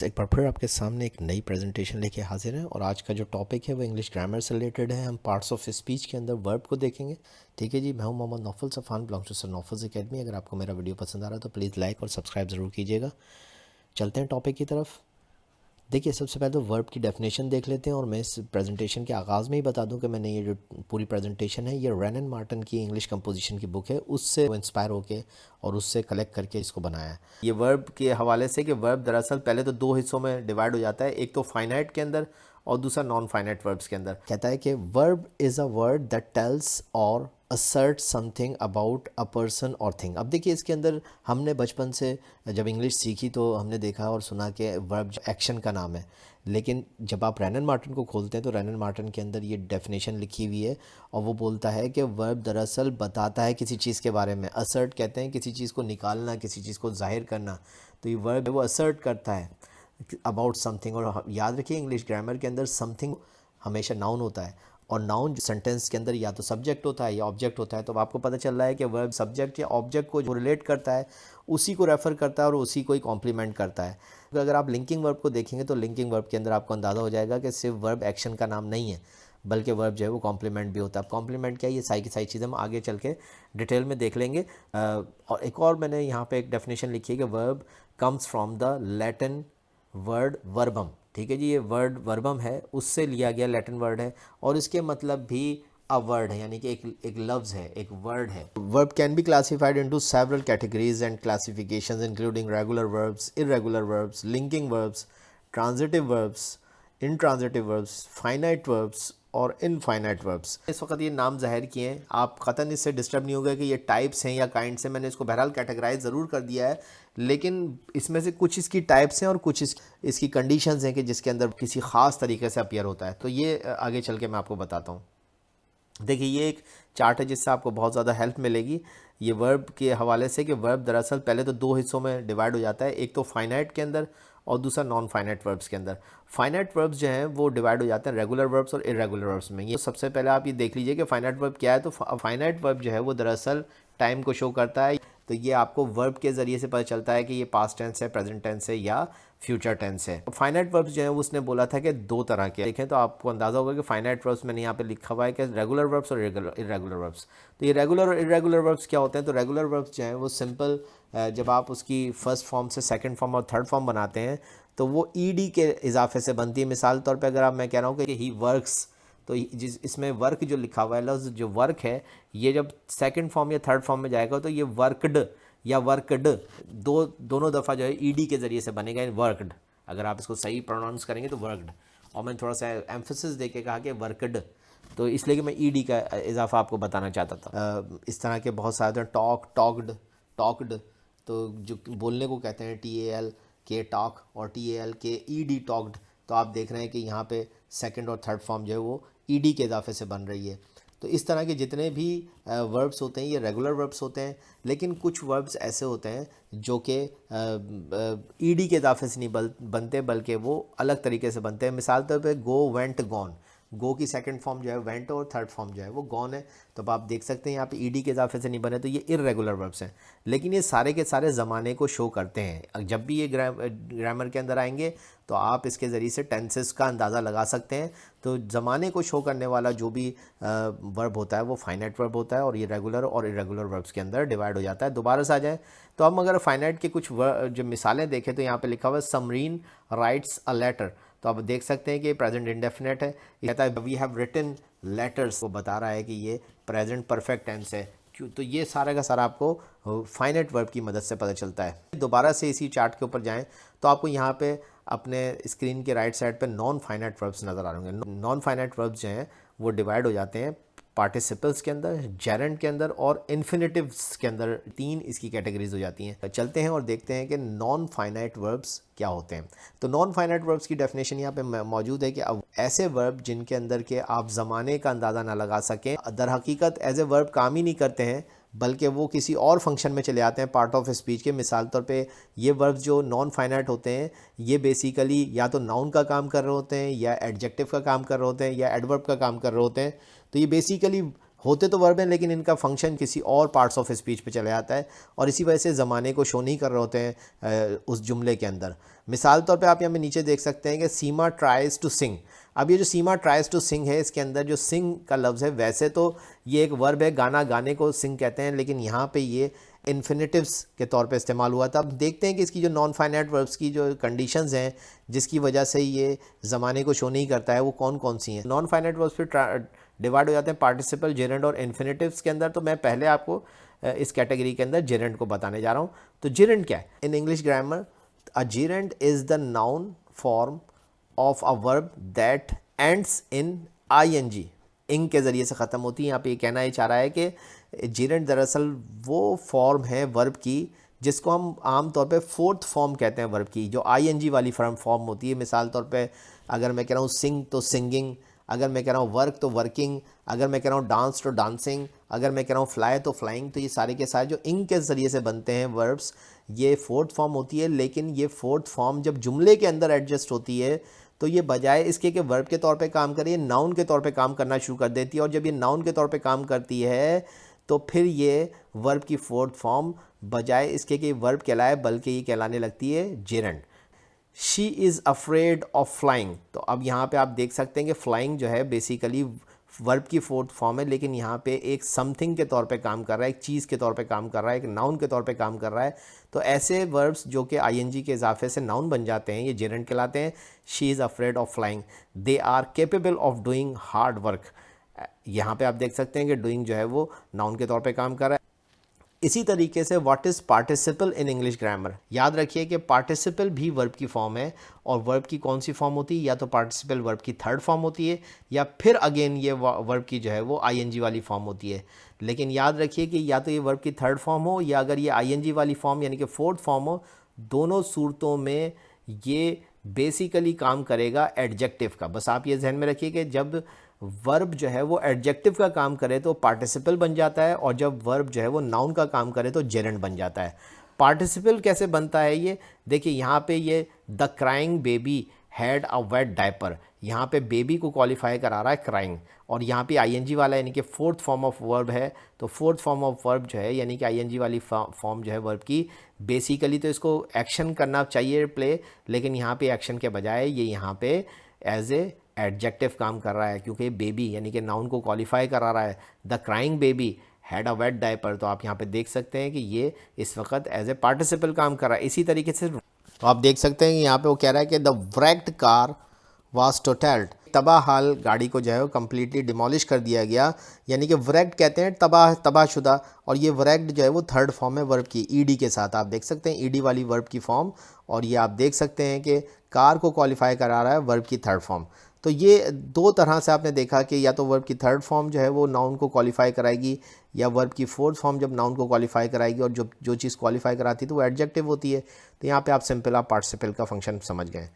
एक बार फिर आपके सामने एक नई प्रेजेंटेशन लेके हाजिर हैं और आज का जो टॉपिक है वो इंग्लिश ग्रामर से रिलेटेड है। हम पार्ट्स ऑफ स्पीच के अंदर वर्ब को देखेंगे। ठीक है जी, मैं हूं Mohammad Naufal Safan, belongs to sir Naufal's academy. अगर आपको मेरा वीडियो पसंद आ रहा है तो प्लीज़ लाइक और सब्सक्राइब ज़रूर कीजिएगा। चलते हैं टॉपिक की तरफ। देखिए, सबसे पहले तो वर्ब की डेफिनेशन देख लेते हैं और मैं इस प्रेजेंटेशन के आगाज़ में ही बता दूं कि मैंने ये जो पूरी प्रेजेंटेशन है ये रैन एंड मार्टिन की इंग्लिश कंपोजिशन की बुक है, उससे इंस्पायर होके और उससे कलेक्ट करके इसको बनाया है। ये वर्ब के हवाले से कि वर्ब दरअसल पहले तो दो हिस्सों में डिवाइड हो जाता है, एक तो फाइनाइट के अंदर और दूसरा नॉन फाइनाइट वर्ब्स के अंदर। कहता है कि verb is a word that tells और assert something about a person और थिंग। अब देखिए, इसके अंदर हमने बचपन से जब इंग्लिश सीखी तो हमने देखा और सुना कि वर्ब एक्शन का नाम है, लेकिन जब आप रैन एंड मार्टिन को खोलते हैं तो रैन एंड मार्टिन के अंदर ये डेफिनेशन लिखी हुई है और वो बोलता है कि वर्ब दरअसल बताता है किसी चीज़ के बारे में। असर्ट कहते हैं किसी चीज़ को निकालना, किसी चीज़ को जाहिर करना, तो ये वर्ब वो असर्ट करता है अबाउट समथिंग। और याद रखिए, इंग्लिश ग्रामर के अंदर समथिंग हमेशा नाउन होता है और नाउन सेंटेंस के अंदर या तो सब्जेक्ट होता है या ऑब्जेक्ट होता है। तो आपको पता चल रहा है कि वर्ब सब्जेक्ट या ऑब्जेक्ट को जो रिलेट करता है उसी को रेफ़र करता है और उसी को ही कॉम्प्लीमेंट करता है। तो अगर आप लिंकिंग वर्ब को देखेंगे तो लिंकिंग वर्ब के अंदर आपको अंदाज़ा हो जाएगा कि सिर्फ वर्ब एक्शन का नाम नहीं है, बल्कि वर्ब जो है वो कॉम्प्लीमेंट भी होता है। अब कॉम्प्लीमेंट क्या है, ये सारी की सारी चीज़ें हम आगे चल के डिटेल में देख लेंगे। और एक और मैंने यहाँ पे एक डेफिनेशन लिखी है कि verb comes from the Latin word verbum. ठीक है जी, ये वर्ड वर्बम है, उससे लिया गया लैटिन वर्ड है और इसके मतलब भी अ वर्ड है, यानी कि एक लफ्ज़ है, एक वर्ड है। Verb can be classified into several categories and classifications including regular verbs, irregular verbs, linking verbs, transitive verbs, intransitive verbs, finite verbs और इनफाइनाइट वर्ब्स। इस वक्त ये नाम ज़ाहिर किए हैं, आप ख़तन इससे डिस्टर्ब नहीं होगा कि ये टाइप्स हैं या काइंड्स हैं। मैंने इसको बहरहाल कैटेगराइज ज़रूर कर दिया है, लेकिन इसमें से कुछ इसकी टाइप्स हैं और कुछ इसकी कंडीशंस हैं कि जिसके अंदर किसी ख़ास तरीके से अपीयर होता है। तो ये आगे चल के मैं आपको बताता हूँ। देखिए, ये एक चार्ट है जिससे आपको बहुत ज़्यादा हेल्प मिलेगी ये वर्ब के हवाले से कि वर्ब दरअसल पहले तो दो हिस्सों में डिवाइड हो जाता है, एक तो फाइनाइट के अंदर और दूसरा नॉन फाइनाइट वर्ब्स के अंदर। फाइनाइट वर्ब्स जो हैं वो डिवाइड हो जाते हैं रेगुलर वर्ब्स और इरेगुलर वर्ब्स में। ये सबसे पहले आप ये देख लीजिए कि फाइनाइट वर्ब क्या है। तो फाइनाइट वर्ब जो है वो दरअसल टाइम को शो करता है। तो ये आपको वर्ब के ज़रिए से पता चलता है कि ये पास्ट टेंस है, प्रेजेंट टेंस है या फ्यूचर टेंस है। फाइनाइट वर्ब्स जो है उसने बोला था कि दो तरह के देखें, तो आपको अंदाज़ा होगा कि फाइनाइट वर्ब्स मैंने यहाँ पे लिखा हुआ है कि रेगुलर वर्ब्स और इरेगुलर वर्ब्स। तो ये रेगुलर और इरेगुलर वर्ब्स क्या होते हैं? तो रेगुलर वर्ब्स जो हैं वो सिंपल, जब आप उसकी फर्स्ट फॉर्म से सेकंड फॉर्म और थर्ड फॉर्म बनाते हैं तो वो ईडी के इजाफे से बनती है। मिसाल तौर पे अगर आप, मैं कह रहा हूँ कि ही वर्क्स, तो जिस इसमें वर्क जो लिखा हुआ है, लफ्ज़ जो वर्क है, ये जब सेकंड फॉर्म या थर्ड फॉर्म में जाएगा तो ये वर्कड या वर्कड दोनों दफ़ा जो है ईडी के ज़रिए से बनेगा, वर्कड। अगर आप इसको सही प्रोनाउंस करेंगे तो वर्कड, और मैंने थोड़ा सा एम्फेसिस दे के कहा कि वर्कड, तो इसलिए कि मैं ईडी का इजाफा आपको बताना चाहता था। इस तरह के बहुत सारे टॉक, टॉक्ड, टॉक्ड, तो जो बोलने को कहते हैं TAL के टॉक और TAL के ED टॉक्ड। तो आप देख रहे हैं कि यहाँ पे सेकंड और थर्ड फॉर्म जो है वो ED के इजाफे से बन रही है। तो इस तरह के जितने भी वर्ब्स होते हैं ये रेगुलर वर्ब्स होते हैं, लेकिन कुछ वर्ब्स ऐसे होते हैं जो कि ED के इजाफे से नहीं बनते, बल्कि वो अलग तरीके से बनते हैं। मिसाल तौर पे गो, वेंट, गॉन। गो की सेकंड फॉर्म जो है वेंट और थर्ड फॉर्म जो है वो गॉन है। तो अब आप देख सकते हैं यहाँ पे ईडी के इजाफे से नहीं बने, तो ये इर्रेगुलर वर्ब्स हैं, लेकिन ये सारे के सारे ज़माने को शो करते हैं। जब भी ये ग्रामर के अंदर आएंगे तो आप इसके ज़रिए से टेंसेस का अंदाज़ा लगा सकते हैं। तो ज़माने को शो करने वाला जो भी वर्ब होता है वो फाइनाइट वर्ब होता है और ये रेगुलर और इरेगुलर वर्ब्स के अंदर डिवाइड हो जाता है। दोबारा से आ जाए तो हम अगर फाइनाइट के कुछ जो मिसालें देखें तो यहाँ पे लिखा हुआ है समरीन राइट्स अ लेटर। तो आप देख सकते हैं कि प्रेजेंट इंडेफिनेट है, कहता है वी हैव रिटन लेटर्स, वो बता रहा है कि ये प्रेजेंट परफेक्ट टेंस है। क्यों? तो ये सारा का सारा आपको फाइनाइट वर्ब की मदद से पता चलता है। दोबारा से इसी चार्ट के ऊपर जाएं तो आपको यहाँ पे अपने स्क्रीन के राइट साइड पे नॉन फाइनाइट वर्ब्स नज़र आ रहे होंगे। नॉन फाइनाइट वर्ब्स जो हैं वो डिवाइड हो जाते हैं पार्टिसिपल्स के अंदर, जेरेंट के अंदर और इन्फिनेटिव्स के अंदर। तीन इसकी कैटेगरीज हो जाती हैं। चलते हैं और देखते हैं कि नॉन फाइनाइट वर्ब्स क्या होते हैं। तो नॉन फाइनाइट वर्ब्स की डेफिनेशन यहाँ पे मौजूद है कि अब ऐसे वर्ब जिनके अंदर के आप ज़माने का अंदाज़ा ना लगा सकें, दर हकीकत एज ए वर्ब काम ही नहीं करते हैं, बल्कि वो किसी और फंक्शन में चले आते हैं पार्ट ऑफ स्पीच के। मिसाल तौर पे ये वर्ब्स जो नॉन फाइनाइट होते हैं ये बेसिकली या तो नाउन का काम कर रहे होते हैं या एडजेक्टिव का काम कर रहे होते हैं या एडवर्ब का काम कर रहे होते हैं। तो ये बेसिकली होते तो वर्ब हैं लेकिन इनका फंक्शन किसी और पार्ट्स ऑफ स्पीच पे चला जाता है और इसी वजह से ज़माने को शो नहीं कर रहे होते हैं उस जुमले के अंदर। मिसाल तौर पे आप यहाँ पे नीचे देख सकते हैं कि सीमा ट्राइज़ टू सिंग। अब ये जो सीमा ट्राइज़ टू सिंग है, इसके अंदर जो सिंग का लफ्ज़ है, वैसे तो ये एक वर्ब है, गाना गाने को सिंग कहते हैं, लेकिन यहाँ पे ये इन्फिनेटिव्स के तौर पे इस्तेमाल हुआ था। अब देखते हैं कि इसकी जो नॉन फाइनाइट वर्ब्स की जो कंडीशंस हैं जिसकी वजह से ये ज़माने को शो नहीं करता है, वो कौन कौन सी हैं। नॉन फाइनाइट वर्ब्स फिर डिवाइड हो जाते हैं पार्टिसिपल, जेरेंड और इन्फिनेटिव्स के अंदर। तो मैं पहले आपको इस कैटेगरी के अंदर जेरेंड को बताने जा रहा हूँ। तो जेरेंड क्या है in English grammar? A gerund is the noun form of a verb that ends in ing, इंग के ज़रिए से ख़त्म होती है। यहाँ पे ये कहना ही चाह रहा है कि जेरेंड दरअसल वो फॉर्म है वर्ब की जिसको हम आम तौर पे फोर्थ फॉर्म कहते हैं वर्ब की, जो ing वाली फॉर्म होती है। मिसाल तौर पे अगर मैं कह रहा हूँ सिंग तो सिंगिंग, अगर मैं कह रहा हूँ वर्क तो वर्किंग, अगर मैं कह रहा हूँ डांस तो डांसिंग, अगर मैं कह रहा हूँ फ्लाई तो फ्लाइंग, तो ये सारे के सारे जो इंग के ज़रिए से बनते हैं वर्ब्स, ये फोर्थ फॉर्म होती है। लेकिन ये फोर्थ फॉर्म जब जुमले के अंदर एडजस्ट होती है तो ये बजाय इसके कि वर्ब के तौर पे काम करे, नाउन के तौर पे काम करना शुरू कर देती है। और जब ये नाउन के तौर पे काम करती है तो फिर ये वर्ब की फोर्थ फॉर्म बजाय इसके कि वर्ब कहलाए बल्कि ये कहलाने लगती है gerund. She is afraid of flying. तो अब यहाँ पे आप देख सकते हैं कि फ्लाइंग जो है बेसिकली वर्ब की फोर्थ फॉर्म है, लेकिन यहाँ पे एक समथिंग के तौर पे काम कर रहा है, एक चीज़ के तौर पे काम कर रहा है, एक नाउन के तौर पे काम कर रहा है। तो ऐसे वर्ब्स जो कि ing के इजाफे से नाउन बन जाते हैं, ये जेरेंड कहलाते हैं। She is afraid of flying, they are capable of doing hard work. यहाँ पे आप देख सकते हैं कि डूइंग जो है वो नाउन के तौर पे काम कर रहा है। इसी तरीके से what is participle in English grammar? याद रखिए कि पार्टिसिपल भी वर्ब की फॉर्म है, और वर्ब की कौन सी फॉर्म होती है? या तो पार्टिसिपल वर्ब की थर्ड फॉर्म होती है, या फिर अगेन ये वर्ब की जो है वो ing वाली फॉर्म होती है। लेकिन याद रखिए कि या तो ये वर्ब की थर्ड फॉर्म हो, या अगर ये ing वाली फॉर्म यानी कि फोर्थ फॉर्म हो, दोनों सूरतों में ये बेसिकली काम करेगा एडजेक्टिव का। बस आप ये जहन में रखिए कि जब वर्ब जो है वो एडजेक्टिव का काम करे तो पार्टिसिपल बन जाता है, और जब वर्ब जो है वो नाउन का काम करे तो जेरेंड बन जाता है। पार्टिसिपल कैसे बनता है ये देखिए, यहाँ पे ये the crying baby had a wet diaper, यहाँ पे बेबी को क्वालिफाई करा रहा है क्राइंग, और यहाँ पे ing वाला यानी कि फोर्थ फॉर्म ऑफ वर्ब है। तो फोर्थ फॉर्म ऑफ वर्ब जो है यानी कि ing वाली फॉर्म जो है वर्ब की, बेसिकली तो इसको एक्शन करना चाहिए प्ले, लेकिन यहाँ पे एक्शन के बजाय ये यहाँ पे एज ए एडजेक्टिव काम कर रहा है, क्योंकि बेबी यानी कि नाउन को क्वालिफाई करा रहा है। The crying baby had a wet diaper, तो आप यहाँ पे देख सकते हैं कि ये इस वक्त एज ए पार्टिसिपल काम कर रहा है। इसी तरीके से तो आप देख सकते हैं कि यहाँ पे वो कह रहा है कि द व्रेक्ड कार वाज टोटल्ड, तबाह हाल गाड़ी को जो है वो कम्प्लीटली डिमोलिश कर दिया गया, यानी कि व्रेक्ड कहते हैं तबाहशुदा, और ये व्रेक्ड जो है वो थर्ड फॉर्म है वर्ब की ed के साथ। आप देख सकते हैं ed वाली वर्ब की फॉर्म, और ये आप देख सकते हैं कि कार को क्वालिफाई करा रहा है वर्ब की थर्ड फॉर्म। तो ये दो तरह से आपने देखा कि या तो वर्ब की थर्ड फॉर्म जो है वो नाउन को क्वालिफाई कराएगी, या वर्ब की फोर्थ फॉर्म जब नाउन को क्वालिफाई कराएगी, और जो चीज़ क्वालिफाई कराती है तो वो एडजेक्टिव होती है। तो यहाँ पे आप सिंपल आप पार्टिसिपल का फंक्शन समझ गए।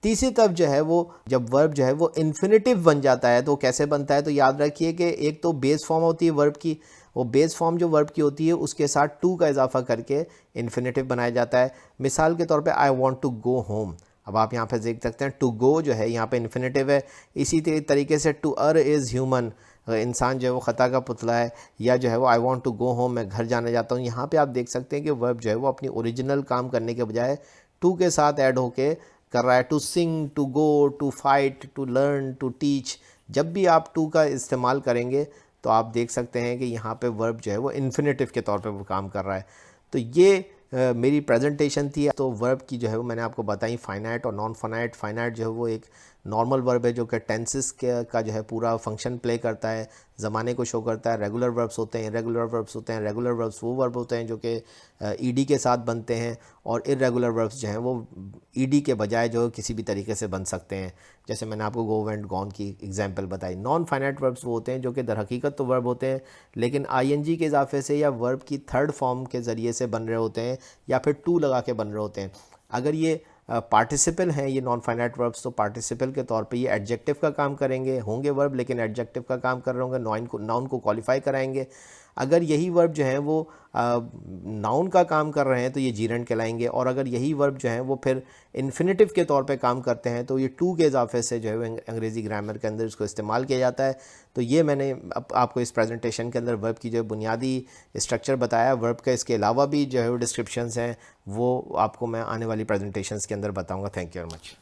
तीसरी तरफ जो है वो जब वर्ब जो है वो इन्फिनेटिव बन जाता है तो कैसे बनता है? तो याद रखिए कि एक तो बेस फॉर्म होती है वर्ब की, वो बेस फॉर्म जो वर्ब की होती है उसके साथ टू का इजाफा करके इन्फिनेटिव बनाया जाता है। मिसाल के तौर पे I want to go home, अब आप यहाँ पे देख सकते हैं टू गो जो है यहाँ पे इन्फिनेटिव है। इसी तरीके से टू अर इज़ ह्यूमन, इंसान जो है वो ख़ता का पुतला है, या जो है वो I want to go home, मैं घर जाने जाता हूँ। यहाँ पे आप देख सकते हैं कि वर्ब जो है वो अपनी ओरिजिनल काम करने के बजाय टू के साथ ऐड होके कर रहा है। To sing, to go, to fight, to learn, to teach, जब भी आप टू का इस्तेमाल करेंगे तो आप देख सकते हैं कि यहाँ पे वर्ब जो है वो इन्फिनेटिव के तौर पे वो काम कर रहा है। तो ये मेरी प्रेजेंटेशन थी। तो वर्ब की जो है वो मैंने आपको बताई फाइनाइट और नॉन फाइनाइट। फाइनाइट जो है वो एक नॉर्मल वर्ब है जो कि टेंसेस का जो है पूरा फंक्शन प्ले करता है, ज़माने को शो करता है। रेगुलर वर्ब्स होते हैं, इरेगुलर वर्ब्स होते हैं। रेगुलर वर्ब्स वो वर्ब होते हैं जो कि ईडी के साथ बनते हैं, और इरेगुलर वर्ब्स जो हैं वो ईडी के बजाय जो किसी भी तरीके से बन सकते हैं, जैसे मैंने आपको गो वेंट गॉन की एग्जांपल बताई। नॉन फाइनाइट वर्ब्स वो होते हैं जो कि दर हकीकत तो वर्ब होते हैं, लेकिन आईएनजी के इजाफे से या वर्ब की थर्ड फॉर्म के ज़रिए से बन रहे होते हैं, या फिर टू लगा के बन रहे होते हैं। अगर ये पार्टिसिपल हैं ये नॉन फाइनाइट वर्ब्स, तो पार्टिसिपल के तौर पे ये एडजेक्टिव का काम करेंगे, होंगे वर्ब लेकिन एडजेक्टिव का काम कर रहे होंगे, नाउन को क्वालिफाई कराएंगे। अगर यही वर्ब जो है वो नाउन का काम कर रहे हैं तो ये जीरेंड कहलाएंगे, और अगर यही वर्ब जो है वो फिर इन्फिनेटिव के तौर पे काम करते हैं तो ये टू के इजाफे से जो है वो अंग्रेज़ी ग्रामर के अंदर इसको इस्तेमाल किया जाता है। तो ये मैंने आपको इस प्रेजेंटेशन के अंदर वर्ब की जो बुनियादी स्ट्रक्चर बताया। वर्ब का इसके अलावा भी जो है वो डिस्क्रिप्शंस हैं, वो आपको मैं आने वाली प्रेजेंटेशंस के अंदर बताऊँगा। Thank you very much.